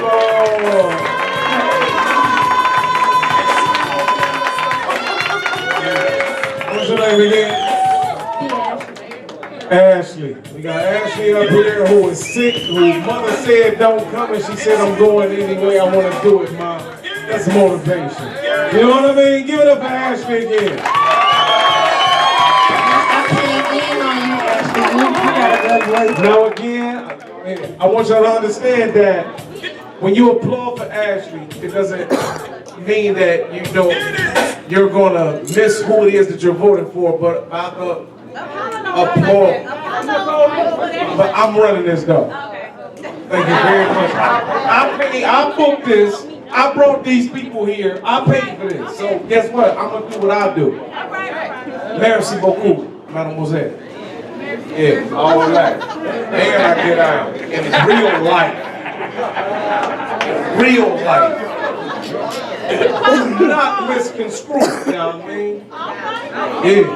Oh. What's your name again? Ashley. We got Ashley up here who is sick, whose mother said don't come, and she said I'm going anyway. I want to do it, Mom. That's motivation. You know what I mean? Give it up for Ashley again. Now again, I want y'all to understand that when you applaud for Ashley, it doesn't mean that you're gonna miss who it is that you're voting for, but applaud. But I'm running this though. Thank you very much. I booked this. I brought these people here. I paid for this. So guess what? I'm gonna do what I do. Merci beaucoup, mademoiselle. Yeah, all right. And I get out in real life. Real life. Not misconstrued, you know what I mean? Yeah.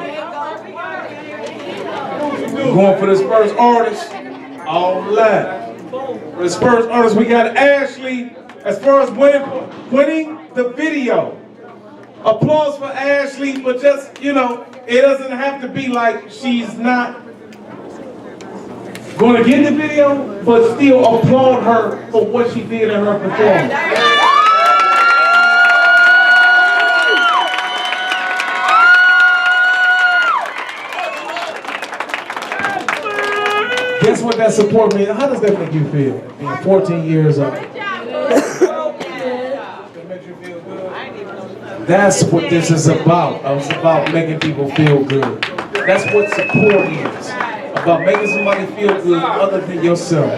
Going for this first artist. All right. For this first artist, we got Ashley. As far as winning the video. Applause for Ashley, but just, it doesn't have to be like she's not going to get the video, but still applaud her for what she did in her performance. Guess what that support means? How does that make you feel? Being 14 years old. That's what this is about. It's about making people feel good. That's what support is. About making somebody feel good other than yourself.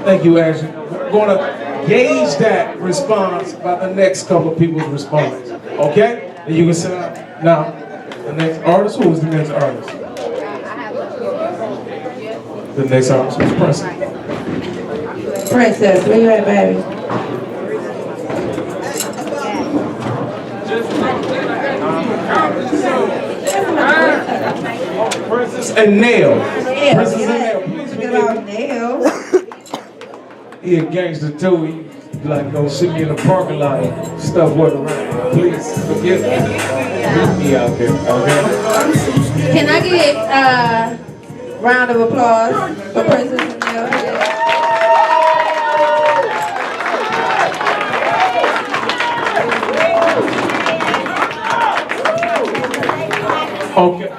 Thank you, Ashley. We're going to gauge that response by the next couple of people's response. Okay? And you can sit down. Now, the next artist, who is the next artist? The next artist was Princess. Princess, where you at, baby? Princess and Nail. Princess and Nail. Please forgive me. Nail. He a gangster too. He like go sit me in the parking lot and stuff with around. Please forgive me. Meet me out there, okay? Can I get a round of applause for Princess and Nail? Okay.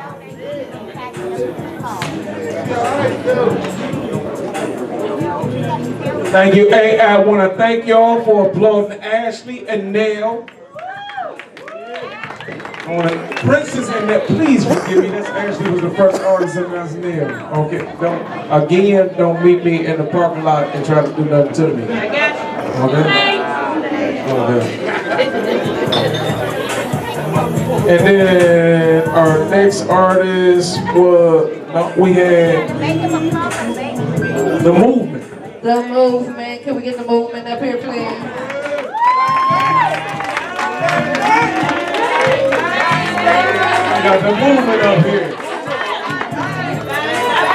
Thank you. Hey, I want to thank y'all for applauding Ashley and Nail. Princess and Nail, please forgive me. This Ashley was the first artist and that's Nail. Okay, don't meet me in the parking lot and try to do nothing to me. Okay. And then our next artist was, we had The Movement. The Movement. Can we get The Movement up here, please? We got The Movement up here.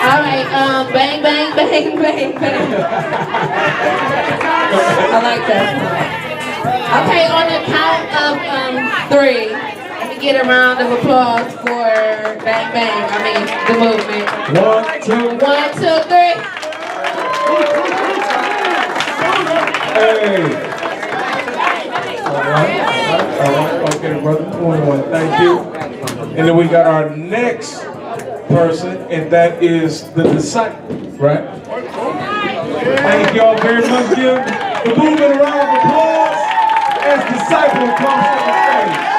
All right, bang, bang, bang, bang, bang. I like that. Okay, on the count of 3. Get a round of applause for Bang Bang, The Movement. 1, 2. 1, 2, 3. Hey. All right. Okay, brother. 21. Thank you. And then we got our next person, and that is the Disciple, right? Thank y'all very much. Give The Movement a round of applause as Disciple comes to the stage.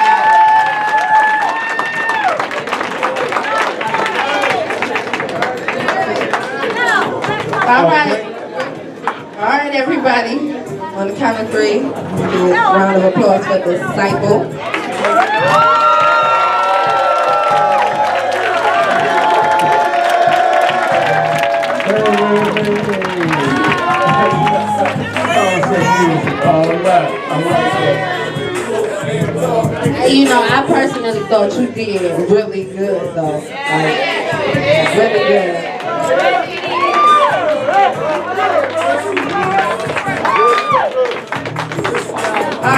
All right, everybody. On the count of 3, give a round of applause for the Disciple. I personally thought you did really good, though. Like, really good.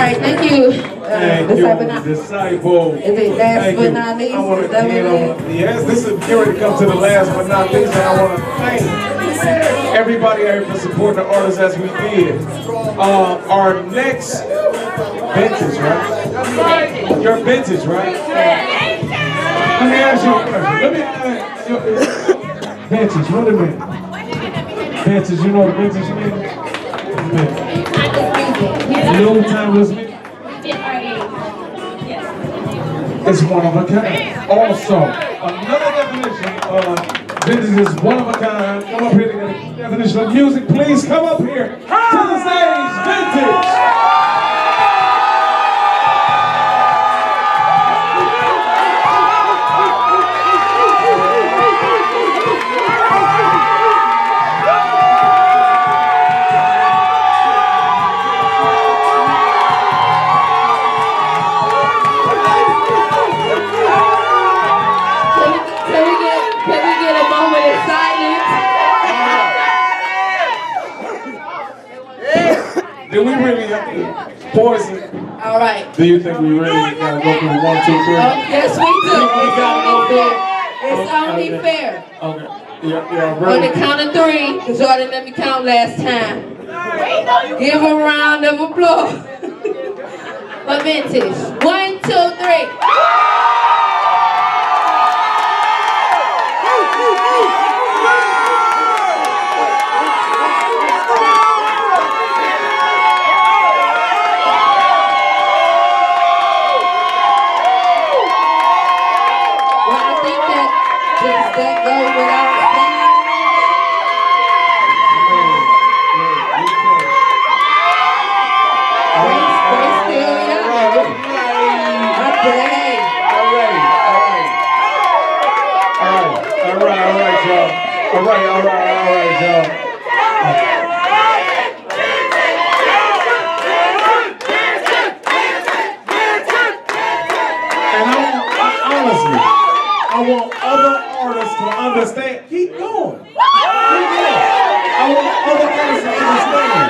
right, thank you. Thank you, disciple. Is it last Thank but you. not least? I want Is to that what it end on, yes, this is here to come to the last but not least, and I want to thank everybody out here for supporting the artists as we did. Our next vintage, right? Your vintage, right? Let me ask you a question. Let me ask you, vintage, what do you mean? Vintage, you know what vintage means? New timeless music. It's one of a kind. Also, another definition of vintage is one of a kind. Come up here to get a definition of music. Please come up here to the stage, vintage. Do we really have to poison? All right. Do you think we really gotta go through 1, 2, 3? Yes, we do. It's only fair. Okay. Yeah, On really. the count of 3, because y'all didn't let me count last time. Give a round of applause for vintage. 1, 2, 3. That goes without saying. They still young. I beg. All right, y'all. And honestly, I want other artists to understand. Keep going. I want other artists to understand.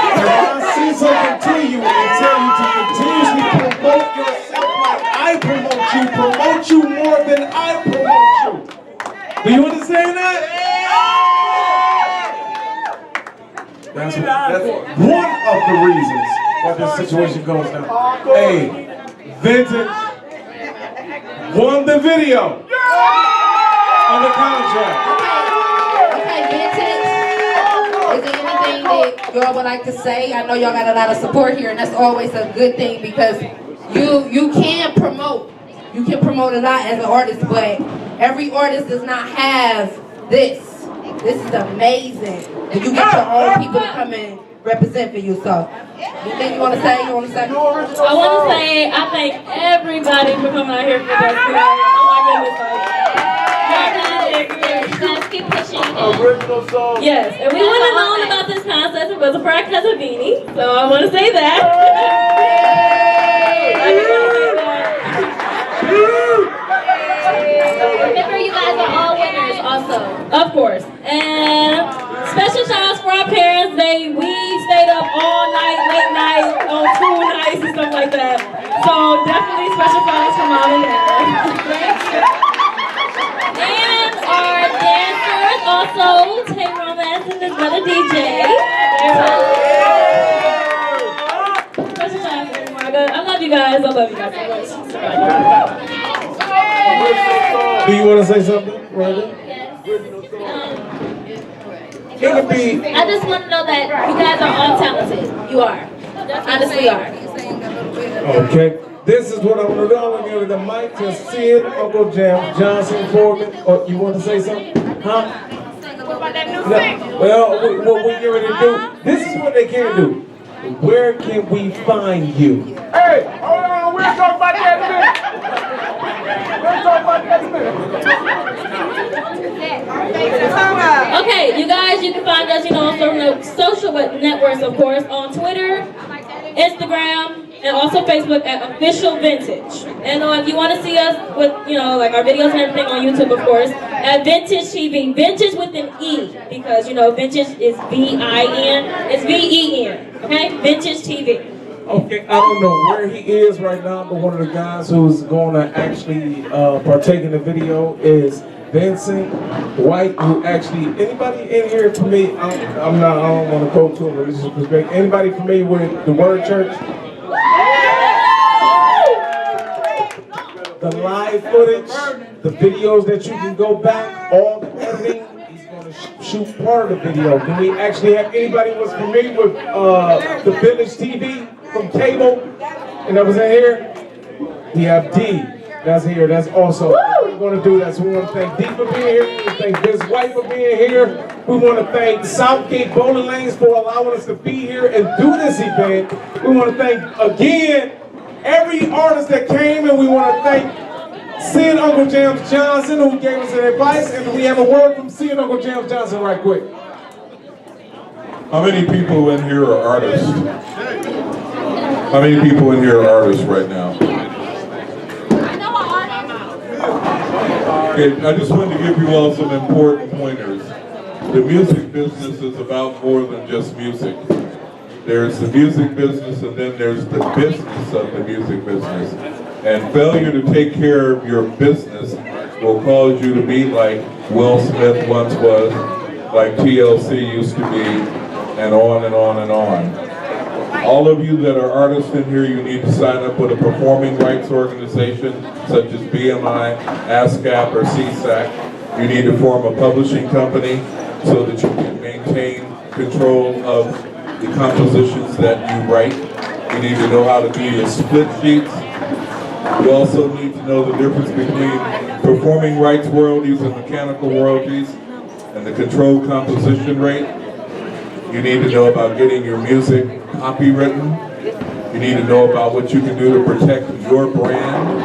And when I see something to you and tell you to continuously promote yourself like I promote you more than I promote you. Do you understand that? That's one of the reasons why this situation goes down. Hey, vintage won the video on the contract. Okay, vintage. Is there anything that y'all would like to say? I know y'all got a lot of support here, and that's always a good thing because you can promote. You can promote a lot as an artist, but every artist does not have this. This is amazing. And you get your own people to come and represent for you. So, anything you want to say? I want to say I thank everybody for coming out here for this. Oh my goodness, Guys, keep pushing. Original song. yes, and we wouldn't have known about this contest if it wasn't for our cousin Beanie. So I want to say that. Remember, you guys are all winners also. Of course. And special shout outs for our parents. We stayed up all night, late night, on 2 nights and stuff like that. So definitely special shout outs for mom and dad. And our dancers also, Tay Romance and his brother DJ. Special shout out for Marga. I love you guys. I love you guys so much. Do you want to say something, Roger? It could be. I just want to know that you guys are all talented. You are. Honestly, are. Okay. This is what I'm going to do. I'm going to give the mic to Sid, Uncle Jam, Johnson, Foreman. Or you want to say something? Huh? No. Well, what we're going to do, this is what they can do. Where can we find you? Hey, hold on, we'll talk about that in a minute. We'll talk about that in a minute. Okay, you guys, you can find us, on social networks, of course, on Twitter, Instagram, and also Facebook at Official Vintage. And if you want to see us with, like our videos and everything on YouTube, of course, at Vintage TV. Vintage with an E, because, vintage is V-I-N. It's V-E-N, okay? Vintage TV. Okay, I don't know where he is right now, but one of the guys who's going to actually partake in the video is Vincent White, who actually, anybody in here familiar, I don't want to go to a religious perspective, anybody familiar with the Word Church? The live footage, the videos that you can go back, all the editing, he's going to shoot part of the video. Do we actually have anybody who's familiar with the Village TV from cable? And that was in here? We have D. That's here. That's also what we're going to do. That. So we want to thank D for being here. We want to thank Vince White for being here. We want to thank Southgate Bowling Lanes for allowing us to be here and do this event. We want to thank again every artist that came, and we want to thank Seeing Uncle James Johnson, who gave us an advice, and we have a word from Seeing Uncle James Johnson right quick. How many people in here are artists? How many people in here are artists right now? Okay, I just wanted to give you all some important pointers. The music business is about more than just music. There's the music business, and then there's the business of the music business. And failure to take care of your business will cause you to be like Will Smith once was, like TLC used to be, and on and on and on. All of you that are artists in here, you need to sign up with a performing rights organization such as BMI, ASCAP, or CSAC. You need to form a publishing company so that you can maintain control of the compositions that you write. You need to know how to do your split sheets. You also need to know the difference between performing rights royalties and mechanical royalties and the controlled composition rate. You need to know about getting your music copywritten. You need to know about what you can do to protect your brand.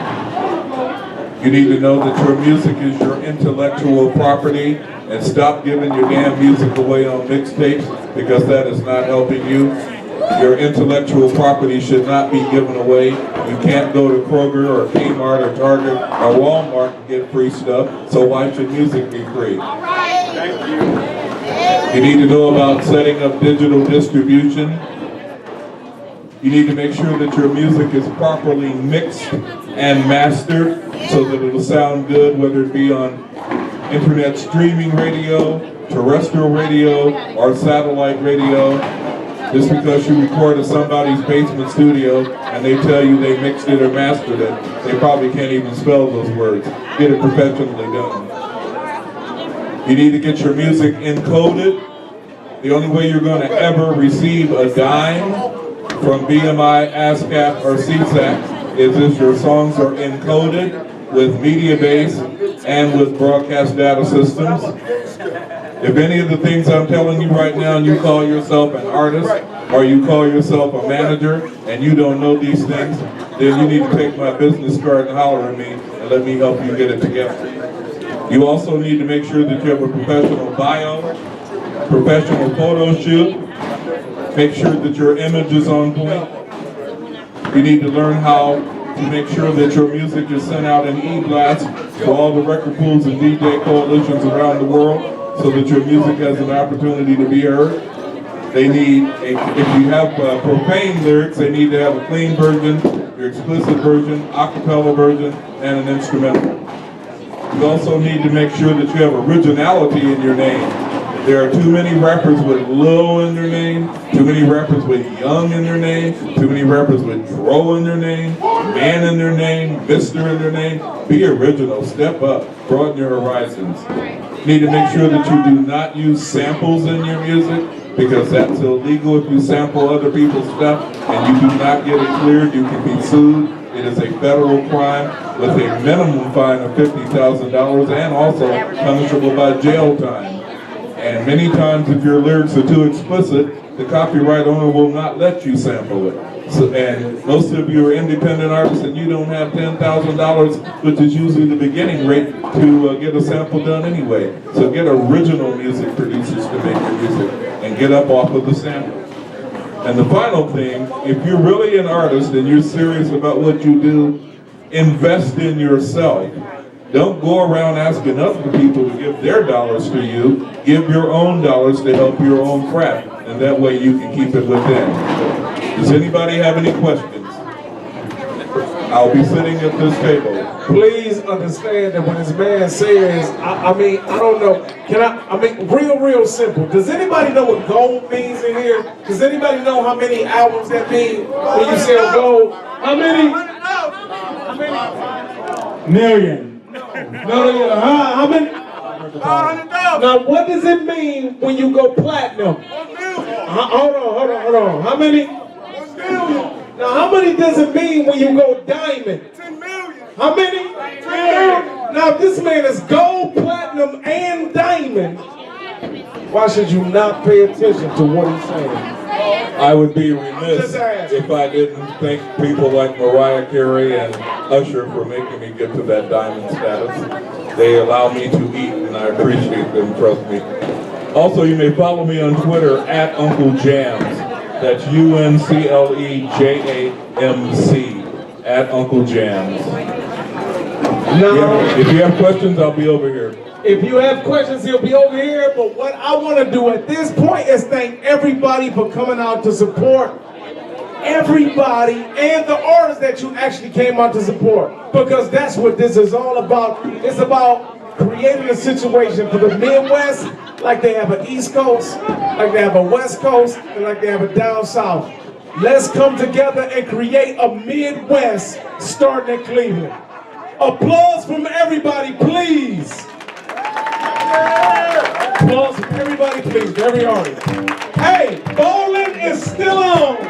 You need to know that your music is your intellectual property and stop giving your damn music away on mixtapes because that is not helping you. Your intellectual property should not be given away. You can't go to Kroger or Kmart or Target or Walmart and get free stuff, so why should music be free? Thank you. You need to know about setting up digital distribution. You need to make sure that your music is properly mixed and mastered so that it'll sound good, whether it be on internet streaming radio, terrestrial radio, or satellite radio. Just because you record in somebody's basement studio and they tell you they mixed it or mastered it, they probably can't even spell those words. Get it professionally done. You need to get your music encoded. The only way you're going to ever receive a dime from BMI, ASCAP, or CSAC is if your songs are encoded with Mediabase and with broadcast data systems. If any of the things I'm telling you right now, and you call yourself an artist, or you call yourself a manager, and you don't know these things, then you need to take my business card and holler at me, and let me help you get it together. You also need to make sure that you have a professional bio, professional photo shoot, make sure that your image is on point. You need to learn how to make sure that your music is sent out in e-blast to all the record pools and DJ coalitions around the world, so that your music has an opportunity to be heard. They need, if you have profane lyrics, they need to have a clean version, your explicit version, a cappella version, and an instrumental. You also need to make sure that you have originality in your name. There are too many rappers with Lil in their name, too many rappers with Young in their name, too many rappers with Dro in their name, Man in their name, Mister in their name. Be original, step up, broaden your horizons. You need to make sure that you do not use samples in your music, because that's illegal. If you sample other people's stuff and you do not get it cleared, you can be sued. It is a federal crime with a minimum fine of $50,000 and also punishable by jail time. And many times if your lyrics are too explicit, the copyright owner will not let you sample it. So, and most of you are independent artists and you don't have $10,000, which is usually the beginning rate, to get a sample done anyway. So get original music producers to make your music and get up off of the sample. And the final thing, if you're really an artist and you're serious about what you do, invest in yourself. Don't go around asking other people to give their dollars to you. Give your own dollars to help your own craft, and that way you can keep it within. Does anybody have any questions? I'll be sitting at this table. Please understand that when this man says, I mean, I don't know, real simple. Does anybody know what gold means in here? Does anybody know how many albums that means when you sell gold? How many? Million. No. How many? Now, what does it mean when you go platinum? Hold on. How many? 1 million. Now, how many does it mean when you go diamond? 10 million. How many? 10 million. Now, if this man is gold, platinum, and diamond, why should you not pay attention to what he's saying? I would be remiss if I didn't thank people like Mariah Carey and Usher for making me get to that diamond status. They allow me to eat, and I appreciate them, trust me. Also, you may follow me on Twitter at Uncle Jams. That's UNCLEJAMC at Uncle Jams. Now, If you have questions, I'll be over here. if you have questions, he'll be over here. But what I want to do at this point is thank everybody for coming out to support everybody and the artists that you actually came out to support. Because that's what this is all about. It's about creating a situation for the Midwest like they have an East Coast, like they have a West Coast, and like they have a down South. Let's come together and create a Midwest starting at Cleveland. Applause from everybody, please. Applause from everybody, please. Every artist. Hey, bowling is still on.